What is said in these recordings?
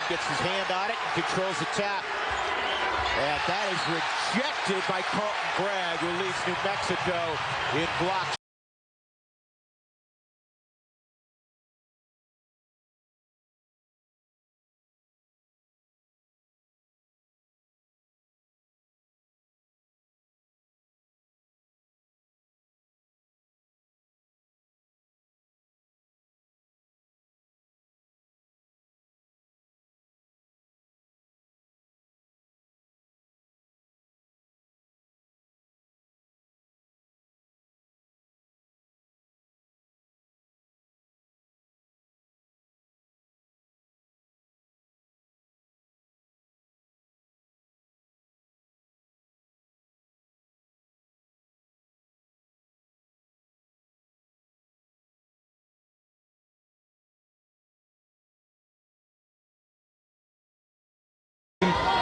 Gets his hand on it and controls the tap. And that is rejected by Carlton Bragg, who leads New Mexico in blocks.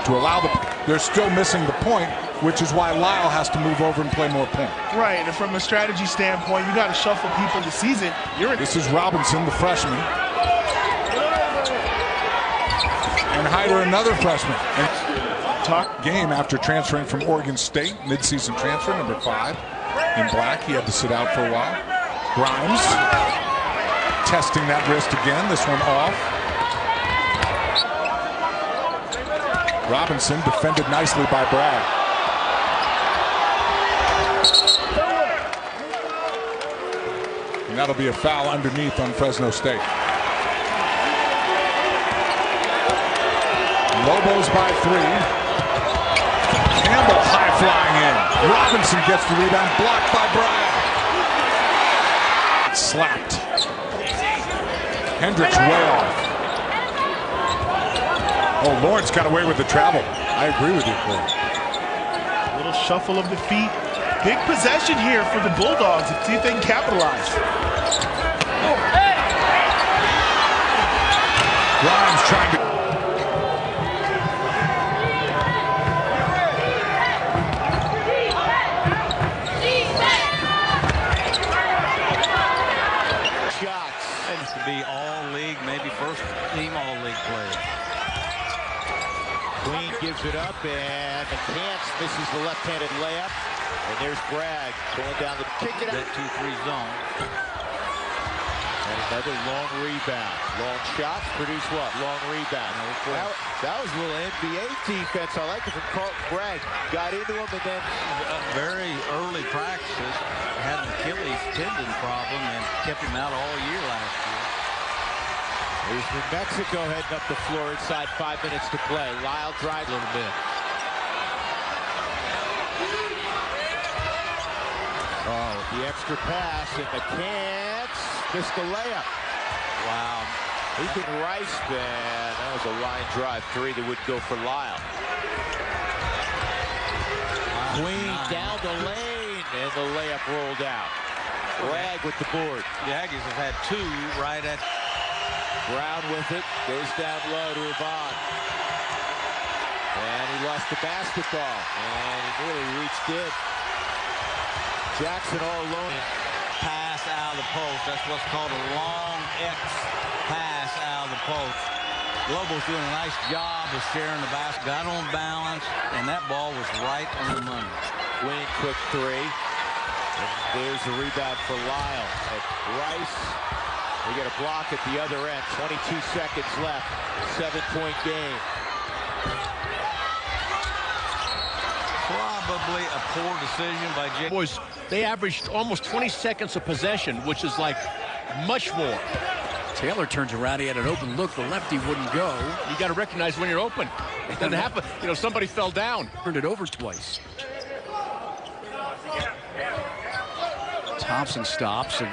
To allow they're still missing the point, which is why Lyle has to move over and play more point. Right, and from a strategy standpoint, you got to shuffle people this season. This is Robinson, the freshman. And Hyder, another freshman. And game after transferring from Oregon State, midseason transfer, number 5 in black. He had to sit out for a while. Grimes testing that wrist again, this one off. Robinson defended nicely by Bragg. And that'll be a foul underneath on Fresno State. Lobos by 3. Campbell high flying in. Robinson gets the rebound, blocked by Bragg. Slapped. Hendricks way off. Oh, Lawrence got away with the travel. I agree with you, Corey. A little shuffle of the feet. Big possession here for the Bulldogs. See if they can capitalize. Grimes trying to... Shots. That used to be all-league, maybe first-team all-league player. Queen gives it up, and McCants misses the left-handed layup. And there's Bragg going down the kick it That out. 2-3 zone. And another long rebound. Long shots produce what? Long rebound. That was a little NBA defense. I like it from Carlton Bragg. Got into him and then Very early practices. Had an Achilles tendon problem and kept him out all year last year. here's New Mexico heading up the floor inside 5 minutes to play. Lyle drives A little bit. Oh, the extra pass, and McCants missed the layup. Wow. Ethan Rice, man, that was a line drive 3 that would go for Lyle. Queen down the lane, and the layup rolled out. Bragg with the board. The Aggies have had 2 right at... Brown with it, goes down low to Yvonne. And he lost the basketball, and he really reached in. Jackson all alone. Pass out of the post. That's what's called a long X pass out of the post. Lobos doing a nice job of sharing the basket. Got on balance, and that ball was right on the money. Queen quick 3. And there's the rebound for Lyle. And Rice, we get a block at the other end. 22 seconds left. 7-point game. Probably a poor decision by Jay. Boys, they averaged almost 20 seconds of possession, which is like much more. Taylor turns around. He had an open look. The lefty wouldn't go. You got to recognize when you're open. It doesn't happen. You know, somebody fell down. Turned it over twice. Thompson stops, and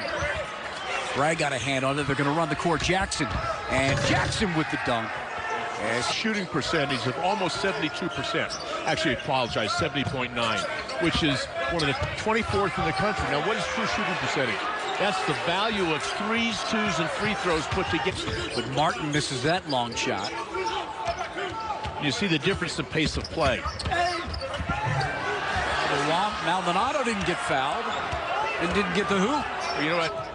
Bragg got a hand on it. They're going to run the court. Jackson, and Jackson with the dunk. And shooting percentage of almost 72%. Actually, I apologize, 70.9, which is one of the 24th in the country. Now, what is true shooting percentage? That's the value of 3s, 2s, and free throws put together. But Martin misses that long shot. You see the difference in pace of play. Maldonado didn't get fouled and didn't get the hoop. You know what?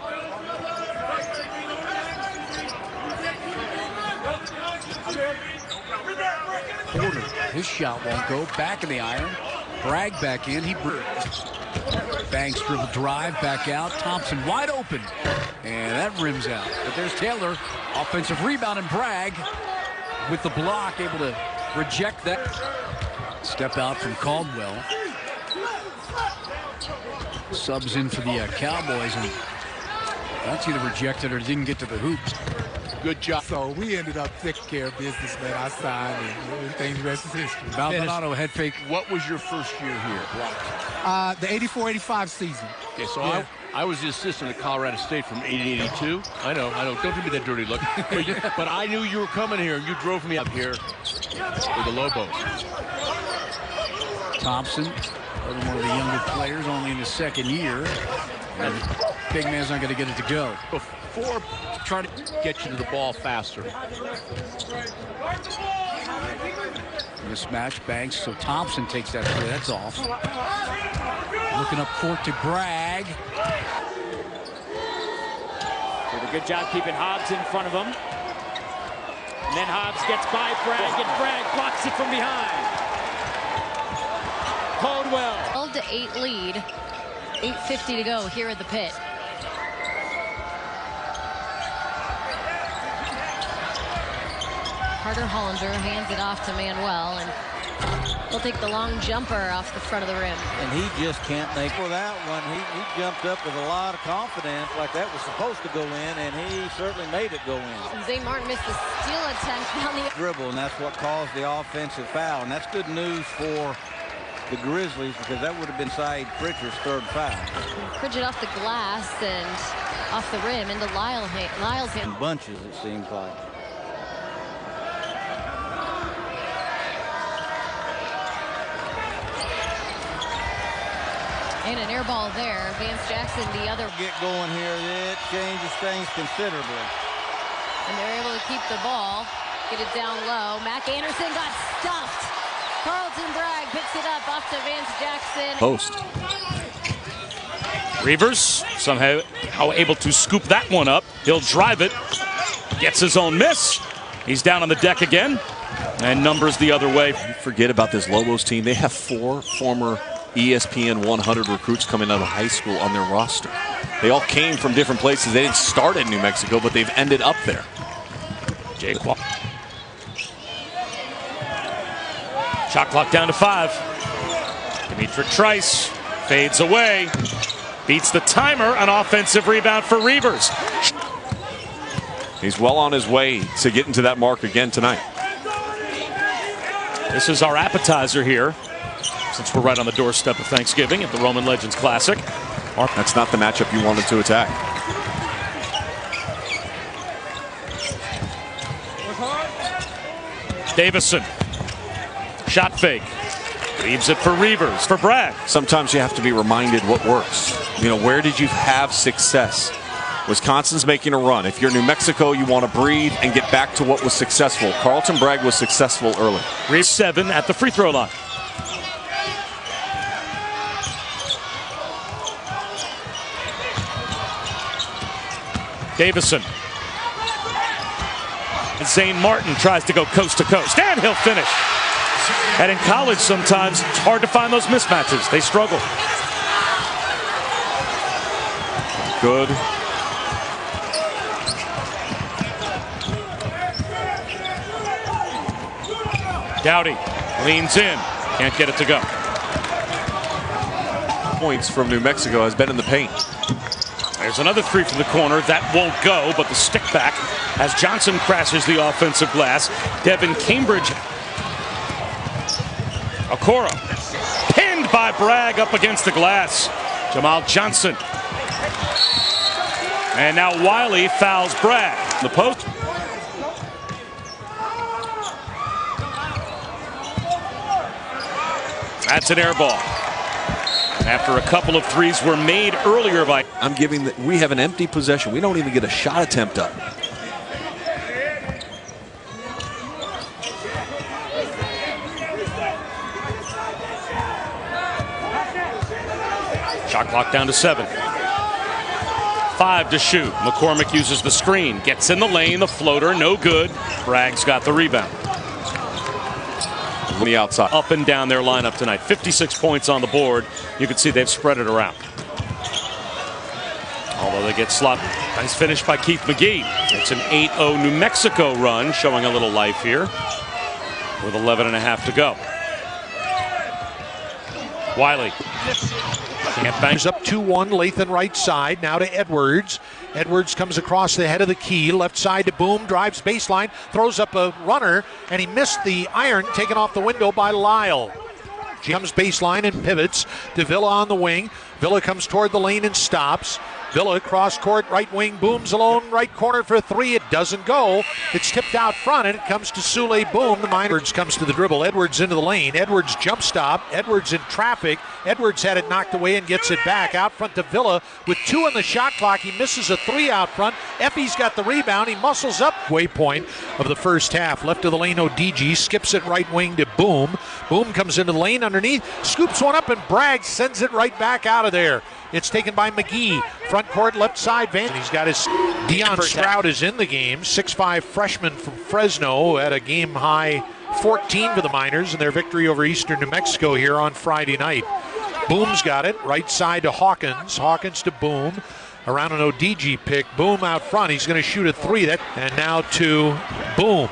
corner. His shot won't go. Back in the iron. Bragg back in. He Banks dribble drive back out. Thompson wide open. And that rims out. But there's Taylor. Offensive rebound, and Bragg with the block able to reject that. Step out from Caldwell. Subs in for the Cowboys, and that's either rejected or didn't get to the hoop. Good job. So we ended up taking care of business, man. I signed, and everything's rest is history. Maldonado head fake. What was your first year here? The 84-85 season. Okay, so Yeah. I was the assistant at Colorado State from 80-82. I know. Don't give me that dirty look. But I knew you were coming here, and you drove me up here with the Lobos. Thompson, one of the younger players, only in his second year. And big man's not going to get it to go. Before trying to get you to the ball faster. Mismatch, Banks, so Thompson takes that three. That's off. Looking up court to Bragg. Did a good job keeping Hobbs in front of him. And then Hobbs gets by Bragg, and Bragg blocks it from behind. Caldwell. 12-8 lead. 8:50 to go here at the pit. Carter Hollander hands it off to Manuel, and he'll take the long jumper off the front of the rim. And he just can't make for that one. He jumped up with a lot of confidence, like that was supposed to go in, and he certainly made it go in. Zay Martin missed the steal attempt down the Dribble, and that's what caused the offensive foul. And that's good news for the Grizzlies, because that would have been Saeed Pritchard's third foul. Pritchard off the glass and off the rim into Lyle's hand. In bunches, it seems like. And an air ball there. Vance Jackson, the other. Get going here, it changes things considerably. And they're able to keep the ball, get it down low. Mac Anderson got stuffed. Carlton Bragg picks it up off to Vance Jackson. Post. Reavers somehow able to scoop that one up. He'll drive it. Gets his own miss. He's down on the deck again. And numbers the other way. Forget about this Lobos team. They have 4 former ESPN 100 recruits coming out of high school on their roster. They all came from different places. They didn't start in New Mexico, but they've ended up there. Jaquan. Shot clock down to 5. Demetric Trice fades away. Beats the timer. An offensive rebound for Reavers. He's well on his way to getting to that mark again tonight. This is our appetizer here, since we're right on the doorstep of Thanksgiving at the Roman Legends Classic. That's not the matchup you wanted to attack. Davison. Shot fake. Leaves it for Reavers, for Bragg. Sometimes you have to be reminded what works. You know, where did you have success? Wisconsin's making a run. If you're New Mexico, you want to breathe and get back to what was successful. Carlton Bragg was successful early. Reavers 7 at the free throw line. Davison. Zane Martin tries to go coast to coast, and he'll finish. And in college, sometimes it's hard to find those mismatches. They struggle. Good. Dowdy leans in, can't get it to go. Points from New Mexico has been in the paint. There's another three from the corner. That won't go, but the stick back as Johnson crashes the offensive glass. Devin Cambridge. Okoro pinned by Bragg up against the glass. Jamal Johnson. And now Wiley fouls Bragg. The post. That's an air ball. After a couple of threes were made earlier by... We have an empty possession. We don't even get a shot attempt up. Shot clock down to 7. 5 to shoot. McCormick uses the screen. Gets in the lane. The floater, no good. Bragg's got the rebound. on the outside. Up and down their lineup tonight. 56 points on the board. You can see they've spread it around. Although they get sloppy. Nice finish by Keith McGee. It's an 8-0 New Mexico run, showing a little life here with 11.5 to go. Wiley. Can't bang. Up 2-1, Lathan right side. Now to Edwards. Edwards comes across the head of the key. Left side to Boom. Drives baseline. Throws up a runner. And he missed the iron taken off the window by Lyle. Comes baseline and pivots to Villa on the wing. Villa comes toward the lane and stops. Villa cross court, right wing, Boom's alone, right corner for 3. It doesn't go. It's tipped out front, and it comes to Sule Boom. The Miners comes to the dribble. Edwards into the lane. Edwards jump stop. Edwards in traffic. Edwards had it knocked away and gets it back. Out front to Villa with 2 on the shot clock. He misses a 3 out front. Effie's got the rebound. He muscles up. Waypoint of the first half. Left of the lane, ODG skips it right wing to Boom. Boom comes into the lane underneath, scoops one up, and Bragg sends it right back out of there. It's taken by McGee. Front court, left side. He's got his Deion Stroud is in the game. 6'5" freshman from Fresno at a game high 14 for the Miners in their victory over Eastern New Mexico here on Friday night. Boom's got it. Right side to Hawkins. Hawkins to Boom. Around an ODG pick. Boom out front. He's going to shoot a 3. And now to Boom.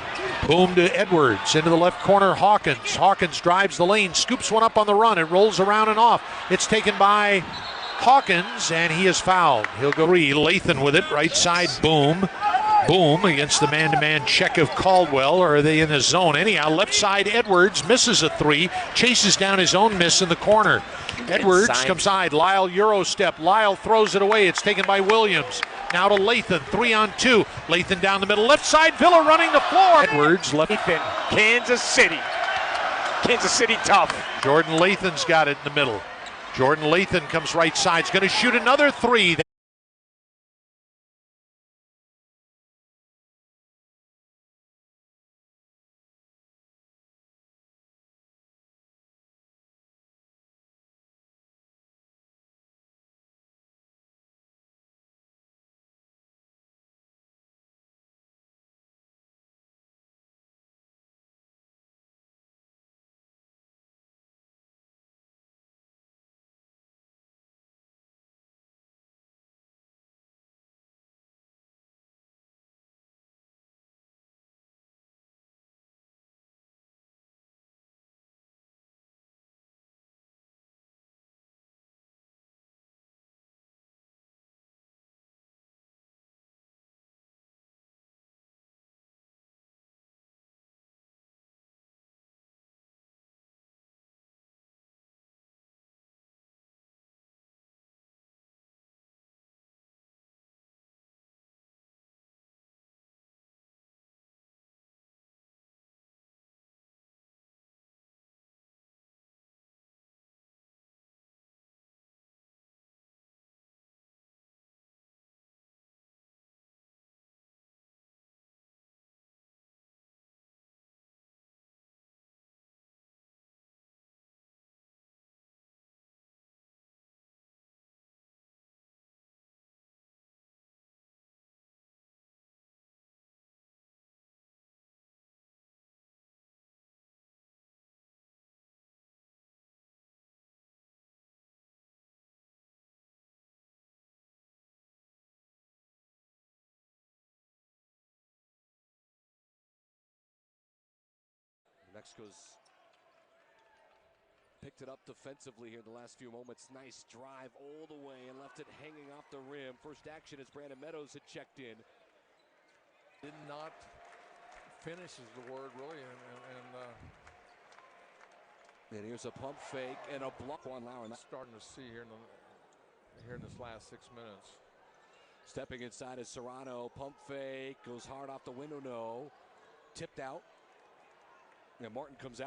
Boom to Edwards. Into the left corner, Hawkins. Hawkins drives the lane. Scoops one up on the run. It rolls around and off. It's taken by Hawkins, and he is fouled. He'll go 3. Lathan with it. Right side, Boom. Boom against the man-to-man check of Caldwell. Or are they in the zone? Anyhow, left side, Edwards misses a 3. Chases down his own miss in the corner. Edwards comes side. Lyle Euro step. Lyle throws it away. It's taken by Williams. Now to Lathan. 3 on 2. Lathan down the middle. Left side, Villa running the floor. Edwards left. Kansas City. Kansas City tough. Jordan Lathan's got it in the middle. Jordan Lathan comes right side. He's going to shoot another 3. Mexico's picked it up defensively here in the last few moments. Nice drive all the way and left it hanging off the rim. First action as Brandon Meadows had checked in. Did not finish is the word, really. And here's a pump fake and a block on Lauer. Starting to see here in this last 6 minutes. Stepping inside is Serrano. Pump fake. Goes hard off the window. No. Tipped out. And Martin comes out.